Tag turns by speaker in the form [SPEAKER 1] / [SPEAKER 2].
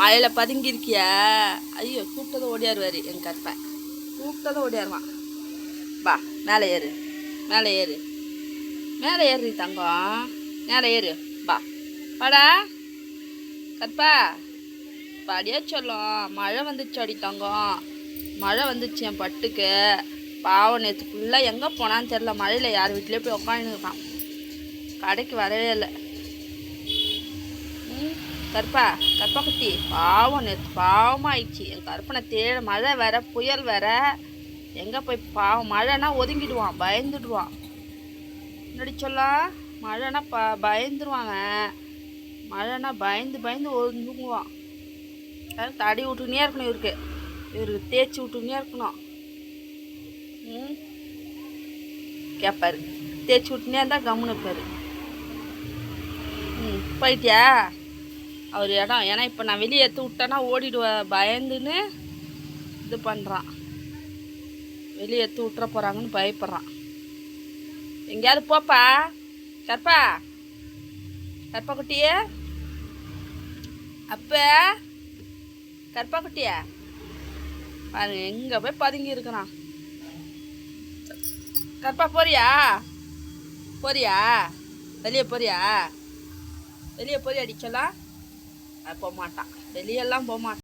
[SPEAKER 1] மழையில் பதுங்கிருக்கியா? ஐயோ கூப்பிட்டதும் ஓடியாருவார் என் கற்பை. கூப்பிட்டதும் ஓடியாருவான். பா மேலே ஏறு, மேலே ஏறு, மேலே ஏறு தங்கம், மேலே ஏறு. பா பாடா கற்பா, பாடியா சொல்லும். மழை வந்துச்சு அடி தங்கம், மழை வந்துச்சு என் பட்டுக்கு. பாவம் நேற்று ஃபுல்லாக எங்கே போனான்னு தெரில. மழையில் யார் வீட்லேயே போய் உட்காந்துருக்கான், கடைக்கு வரவே இல்லை. கற்பா, கற்பா குட்டி பாவம், நேற்று பாவமாக ஆயிடுச்சு என் கற்பனை. தேட மழை வேற, புயல் வேற, எங்கே போய் பாவம். மழைனா ஒதுங்கிடுவான், பயந்துடுவான். முன்னாடி சொல்லலாம், மழைனா பயந்துருவாங்க. மழைனா பயந்து பயந்து ஒதுங்குவான். தடி விட்டுனே இருக்கணும் இவருக்கு தேய்ச்சி விட்டுனே இருக்கணும். கேட்பாரு, தேய்ச்சி விட்டுனே இருந்தால் கம்முன்னு இருப்பார். போயிட்டியா அவர் இடம்? ஏன்னா இப்போ நான் வெளியே எடுத்து விட்டேன்னா ஓடிடுவேன் பயந்துன்னு இது பண்ணுறான். வெளியே எடுத்து விட்டுற போகிறாங்கன்னு பயப்படுறான். எங்கேயாவது போப்பா கற்பா, கற்பா குட்டியே, அப்போ கற்பா குட்டியா பாருங்க எங்கே போய் பதுங்கி இருக்கிறான். கற்பா போறியா, போறியா, வெளியே போறியா, வெளியே போறியா அடிச்சலாம்? போக மாட்டான், வெளியெல்லாம் போக மாட்டான்.